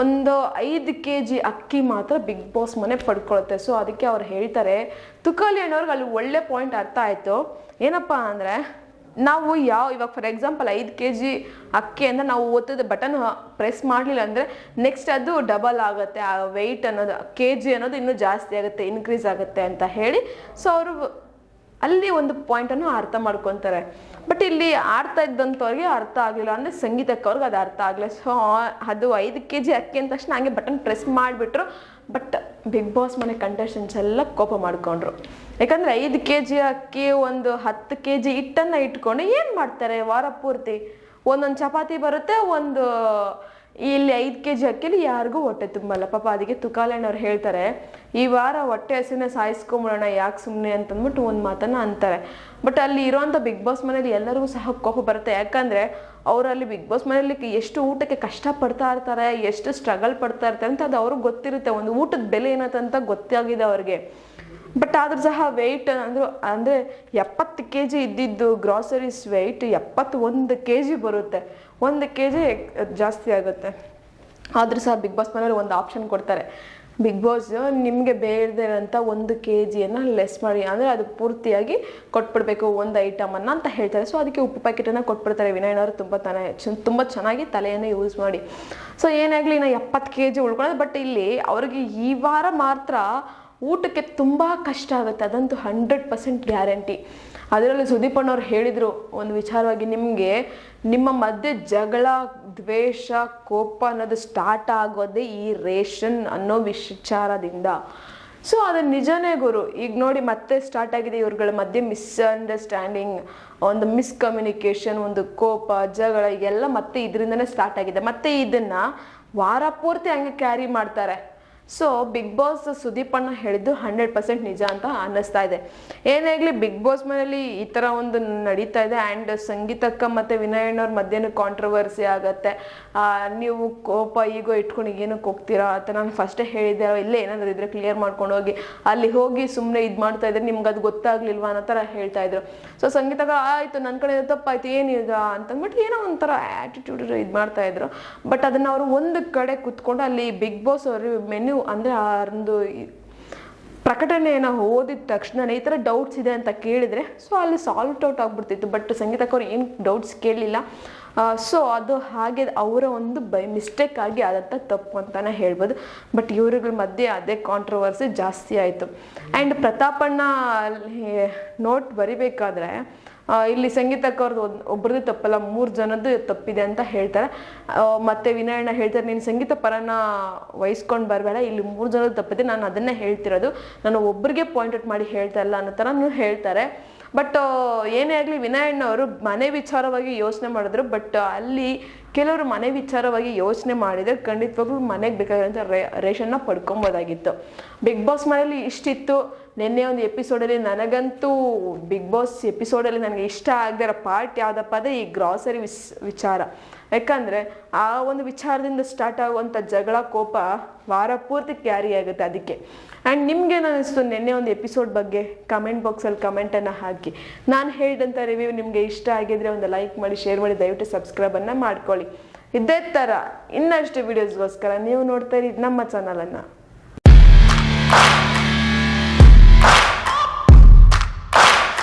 ಒಂದು 5 kg ಅಕ್ಕಿ ಮಾತ್ರ ಬಿಗ್ ಬಾಸ್ ಮನೆ ಪಡ್ಕೊಳುತ್ತೆ. ಸೊ ಅದಕ್ಕೆ ಅವ್ರು ಹೇಳ್ತಾರೆ, ತುಕಾಲಿ ಅಣ್ಣವ್ರಿಗೆ ಅಲ್ಲಿ ಒಳ್ಳೆ ಪಾಯಿಂಟ್ ಅರ್ಥ ಆಯಿತು. ಏನಪ್ಪ ಅಂದರೆ, ನಾವು ಇವಾಗ ಫಾರ್ ಎಕ್ಸಾಂಪಲ್ 5 kg ಅಕ್ಕಿ ಅಂದರೆ ನಾವು ಒತ್ತದ ಬಟನ್ ಪ್ರೆಸ್ ಮಾಡಲಿಲ್ಲ ಅಂದರೆ ನೆಕ್ಸ್ಟ್ ಅದು ಡಬಲ್ ಆಗುತ್ತೆ, ಆ ವೆಯ್ಟ್ ಅನ್ನೋದು kg ಅನ್ನೋದು ಇನ್ನೂ ಜಾಸ್ತಿ ಆಗುತ್ತೆ, ಇನ್ಕ್ರೀಸ್ ಆಗುತ್ತೆ ಅಂತ ಹೇಳಿ ಸೊ ಅವರು ಅಲ್ಲಿ ಒಂದು ಪಾಯಿಂಟನ್ನು ಅರ್ಥ ಮಾಡ್ಕೊತಾರೆ. ಬಟ್ ಇಲ್ಲಿ ಆಡ್ತಾ ಇದ್ದಂಥವ್ರಿಗೆ ಅರ್ಥ ಆಗಲಿಲ್ಲ, ಅಂದರೆ ಸಂಗೀತಕ್ಕವ್ರಿಗೆ ಅದು ಅರ್ಥ ಆಗಲಿಲ್ಲ. ಸೊ ಅದು 5 kg ಅಕ್ಕಿ ಅಂದ ತಕ್ಷಣ ಹಂಗೆ ಬಟನ್ ಪ್ರೆಸ್ ಮಾಡಿಬಿಟ್ರು. ಬಟ್ ಬಿಗ್ ಬಾಸ್ ಮನೆ ಕಂಟೆಸ್ಟೆಂಟ್ಸ್ ಎಲ್ಲ ಕೋಪ ಮಾಡ್ಕೊಂಡ್ರು. ಯಾಕಂದರೆ 5 kg ಅಕ್ಕಿ, ಒಂದು 10 kg ಹಿಟ್ಟನ್ನು ಇಟ್ಕೊಂಡು ಏನು ಮಾಡ್ತಾರೆ ವಾರ ಪೂರ್ತಿ? ಒಂದೊಂದು ಚಪಾತಿ ಬರುತ್ತೆ, ಒಂದು ಇಲ್ಲಿ 5 kg ಅಕ್ಕಿಲಿ ಯಾರಿಗೂ ಹೊಟ್ಟೆ ತುಂಬಲ್ಲ ಪಾಪ. ಅದಕ್ಕೆ ತುಕಾಲಣ್ಣವ್ರು ಹೇಳ್ತಾರೆ, ಈ ವಾರ ಹೊಟ್ಟೆ ಹಸಿನ ಸಾಯಿಸ್ಕೊಂಬಿಡೋಣ, ಯಾಕೆ ಸುಮ್ಮನೆ ಅಂತಂದ್ಬಿಟ್ಟು ಒಂದು ಮಾತನ್ನು ಅಂತಾರೆ. ಬಟ್ ಅಲ್ಲಿ ಇರೋವಂಥ ಬಿಗ್ ಬಾಸ್ ಮನೇಲಿ ಎಲ್ಲರಿಗೂ ಸಹ ಕೋಪ ಬರುತ್ತೆ. ಯಾಕಂದರೆ ಅವರಲ್ಲಿ ಬಿಗ್ ಬಾಸ್ ಮನೇಲಿ ಎಷ್ಟು ಊಟಕ್ಕೆ ಕಷ್ಟಪಡ್ತಾ ಇರ್ತಾರೆ, ಎಷ್ಟು ಸ್ಟ್ರಗಲ್ ಪಡ್ತಾ ಇರ್ತಾರೆ ಅಂತ ಅದು ಅವ್ರಿಗೆ ಗೊತ್ತಿರುತ್ತೆ. ಒಂದು ಊಟದ ಬೆಲೆ ಏನಂತ ಗೊತ್ತಾಗಿದೆ ಅವ್ರಿಗೆ. ಬಟ್ ಆದ್ರೂ ಸಹ ವೆಯ್ಟ್ ಅಂದರೆ 70 kg ಇದ್ದಿದ್ದು ಗ್ರಾಸರೀಸ್ ವೆಯ್ಟ್ 71 kg ಬರುತ್ತೆ. 1 kg ಜಾಸ್ತಿ ಆಗುತ್ತೆ. ಆದರೂ ಸಹ ಬಿಗ್ ಬಾಸ್ ಮನೇಲಿ ಒಂದು ಆಪ್ಷನ್ ಕೊಡ್ತಾರೆ, ಬಿಗ್ ಬಾಸ್ ನಿಮಗೆ ಬೇಡದಿರೋಂಥ 1 kgಯನ್ನು ಲೆಸ್ ಮಾಡಿ, ಅಂದರೆ ಅದು ಪೂರ್ತಿಯಾಗಿ ಕೊಟ್ಬಿಡ್ಬೇಕು ಒಂದು ಐಟಮನ್ನು ಅಂತ ಹೇಳ್ತಾರೆ. ಸೊ ಅದಕ್ಕೆ ಉಪ್ಪು ಪ್ಯಾಕೆಟನ್ನು ಕೊಟ್ಬಿಡ್ತಾರೆ. ವಿನಯನವರು ತುಂಬ ಚೆನ್ನಾಗಿ ತಲೆಯನ್ನು ಯೂಸ್ ಮಾಡಿ. ಸೊ ಏನಾಗಲಿ ಇನ್ನು 70 kg ಉಳ್ಕೊಳ್ಳೋದು. ಬಟ್ ಇಲ್ಲಿ ಅವ್ರಿಗೆ ಈ ವಾರ ಮಾತ್ರ ಊಟಕ್ಕೆ ತುಂಬ ಕಷ್ಟ ಆಗುತ್ತೆ, ಅದಂತೂ 100% ಗ್ಯಾರಂಟಿ. ಅದರಲ್ಲಿ ಸುದೀಪ್ ಅಣ್ಣವ್ರು ಹೇಳಿದರು ಒಂದು ವಿಚಾರವಾಗಿ, ನಿಮ್ಮ ಮಧ್ಯೆ ಜಗಳ, ದ್ವೇಷ, ಕೋಪ ಅನ್ನೋದು ಸ್ಟಾರ್ಟ್ ಆಗೋದೇ ಈ ರೇಷನ್ ಅನ್ನೋ ವಿಚಾರದಿಂದ. ಸೊ ಅದು ನಿಜನೇ ಗುರು. ಈಗ ನೋಡಿ ಮತ್ತೆ ಸ್ಟಾರ್ಟ್ ಆಗಿದೆ ಇವ್ರುಗಳ ಮಧ್ಯೆ ಮಿಸ್ಅಂಡರ್ಸ್ಟ್ಯಾಂಡಿಂಗ್, ಒಂದು ಮಿಸ್ಕಮ್ಯುನಿಕೇಷನ್, ಒಂದು ಕೋಪ, ಜಗಳ ಎಲ್ಲ ಮತ್ತೆ ಇದರಿಂದನೇ ಸ್ಟಾರ್ಟ್ ಆಗಿದೆ. ಮತ್ತೆ ಇದನ್ನು ವಾರ ಪೂರ್ತಿ ಹಂಗೆ ಕ್ಯಾರಿ ಮಾಡ್ತಾರೆ. ಸೊ ಬಿಗ್ ಬಾಸ್ ಸುದೀಪ್ ಅಣ್ಣ ಹೇಳಿದ್ದು 100% ನಿಜ ಅಂತ ಅನ್ನಿಸ್ತಾ ಇದೆ. ಏನಾಗಲಿ ಬಿಗ್ ಬಾಸ್ ಮನೇಲಿ ಈ ಥರ ಒಂದು ನಡೀತಾ ಇದೆ. ಆ್ಯಂಡ್ ಸಂಗೀತಕ್ಕ ಮತ್ತು ವಿನಯಣ್ಣವ್ರ ಮಧ್ಯೆ ಕಾಂಟ್ರವರ್ಸಿ ಆಗುತ್ತೆ. ನೀವು ಕೋಪ ಈಗೋ ಇಟ್ಕೊಂಡು ಏನಕ್ಕೆ ಹೋಗ್ತೀರಾ ಅಂತ ನಾನು ಫಸ್ಟೇ ಹೇಳಿದ್ದೆ, ಇಲ್ಲೇ ಏನಾದರೂ ಇದ್ರೆ ಕ್ಲಿಯರ್ ಮಾಡ್ಕೊಂಡು ಹೋಗಿ, ಅಲ್ಲಿ ಹೋಗಿ ಸುಮ್ಮನೆ ಇದು ಮಾಡ್ತಾ ಇದ್ರೆ ನಿಮ್ಗೆ ಅದು ಗೊತ್ತಾಗ್ಲಿಲ್ವಾ ಅನ್ನೋ ಥರ ಹೇಳ್ತಾ ಇದ್ರು. ಸೊ ಸಂಗೀತಕ್ಕ ಆಯಿತು ನನ್ನ ಕಡೆ ತಪ್ಪಾಯ್ತು ಏನೀಗ ಅಂತಂದ್ಬಿಟ್ಟು ಏನೋ ಒಂಥರ ಆ್ಯಟಿಟ್ಯೂಡ್ ಇದು ಮಾಡ್ತಾ ಇದ್ರು. ಬಟ್ ಅದನ್ನು ಅವರು ಒಂದು ಕಡೆ ಕೂತ್ಕೊಂಡು ಅಲ್ಲಿ ಬಿಗ್ ಬಾಸ್ ಅವರು ಮೆನ್ಯೂ ಅಂದರೆ ಒಂದು ಪ್ರಕಟಣೆಯನ್ನು ಓದಿದ ತಕ್ಷಣ ಈ ಥರ ಡೌಟ್ಸ್ ಇದೆ ಅಂತ ಕೇಳಿದರೆ ಸೊ ಅಲ್ಲಿ ಸಾಲ್ವ್ ಔಟ್ ಆಗಿಬಿಡ್ತಿತ್ತು. ಬಟ್ ಸಂಗೀತಕ್ಕೆ ಅವ್ರು ಏನು ಡೌಟ್ಸ್ ಕೇಳಲಿಲ್ಲ. ಸೊ ಅದು ಹಾಗೆ ಅವರ ಒಂದು ಮಿಸ್ಟೇಕ್ ಆಗಿ ಆದಂಥ ತಪ್ಪು ಅಂತಲೇ ಹೇಳ್ಬೋದು. ಬಟ್ ಇವ್ರುಗಳ ಮಧ್ಯೆ ಅದೇ ಕಾಂಟ್ರವರ್ಸಿ ಜಾಸ್ತಿ ಆಯಿತು. ಆ್ಯಂಡ್ ಪ್ರತಾಪಣ್ಣ ನೋಟ್ ಬರಿಬೇಕಾದ್ರೆ ಇಲ್ಲಿ ಸಂಗೀತಕ್ಕೆ ಅವ್ರದ್ದು ಒಬ್ರದ್ದು ತಪ್ಪಲ್ಲ, 3 ಜನದ್ದು ತಪ್ಪಿದೆ ಅಂತ ಹೇಳ್ತಾರೆ. ಮತ್ತು ವಿನಯಣ್ಣ ಹೇಳ್ತಾರೆ, ನೀನು ಸಂಗೀತ ಪರನ ವಹಿಸ್ಕೊಂಡು ಬರಬೇಡ, ಇಲ್ಲಿ 3 ಜನದ್ದು ತಪ್ಪಿದೆ, ನಾನು ಅದನ್ನೇ ಹೇಳ್ತಿರೋದು, ನಾನು ಒಬ್ರಿಗೆ ಪಾಯಿಂಟ್ ಔಟ್ ಮಾಡಿ ಹೇಳ್ತಾ ಇಲ್ಲ ಅನ್ನೋ ಥರ ಹೇಳ್ತಾರೆ. ಬಟ್ ಏನೇ ಆಗಲಿ ವಿನಯಣ್ಣವರು ಮನೆ ವಿಚಾರವಾಗಿ ಯೋಚನೆ ಮಾಡಿದ್ರು. ಬಟ್ ಅಲ್ಲಿ ಕೆಲವರು ಮನೆ ವಿಚಾರವಾಗಿ ಯೋಚನೆ ಮಾಡಿದರೆ ಖಂಡಿತವಾಗ್ಲೂ ಮನೆಗೆ ಬೇಕಾಗಿರೋಂಥ ರೇಷನ್ನ ಪಡ್ಕೊಬೋದಾಗಿತ್ತು. ಬಿಗ್ ಬಾಸ್ ಮನೇಲಿ ಇಷ್ಟಿತ್ತು. ನಿನ್ನೆ ಒಂದು ಎಪಿಸೋಡಲ್ಲಿ ನನಗಂತೂ ಬಿಗ್ ಬಾಸ್ ಎಪಿಸೋಡಲ್ಲಿ ನನಗೆ ಇಷ್ಟ ಆಗದೆ ಇರೋ ಪಾರ್ಟ್ ಯಾವುದಪ್ಪ ಅಂದರೆ ಈ ಗ್ರಾಸರಿ ವಿಚಾರ. ಯಾಕಂದರೆ ಆ ಒಂದು ವಿಚಾರದಿಂದ ಸ್ಟಾರ್ಟ್ ಆಗುವಂಥ ಜಗಳ, ಕೋಪ ವಾರ ಪೂರ್ತಿ ಕ್ಯಾರಿ ಆಗುತ್ತೆ ಅದಕ್ಕೆ. ಆ್ಯಂಡ್ ನಿಮ್ಗೇನು ಅನ್ನಿಸ್ತು ನಿನ್ನೆ ಒಂದು ಎಪಿಸೋಡ್ ಬಗ್ಗೆ ಕಮೆಂಟ್ ಬಾಕ್ಸಲ್ಲಿ ಕಮೆಂಟನ್ನು ಹಾಕಿ. ನಾನು ಹೇಳಿದಂಥ ರಿವ್ಯೂ ನಿಮಗೆ ಇಷ್ಟ ಆಗಿದ್ರೆ ಒಂದು ಲೈಕ್ ಮಾಡಿ, ಶೇರ್ ಮಾಡಿ, ದಯವಿಟ್ಟು ಸಬ್ಸ್ಕ್ರೈಬನ್ನು ಮಾಡ್ಕೊಳ್ಳಿ. ಇದೇ ಥರ ಇನ್ನಷ್ಟು ವೀಡಿಯೋಸ್ಗೋಸ್ಕರ ನೀವು ನೋಡ್ತಾ ಇರಿ ನಮ್ಮ ಚಾನಲನ್ನು.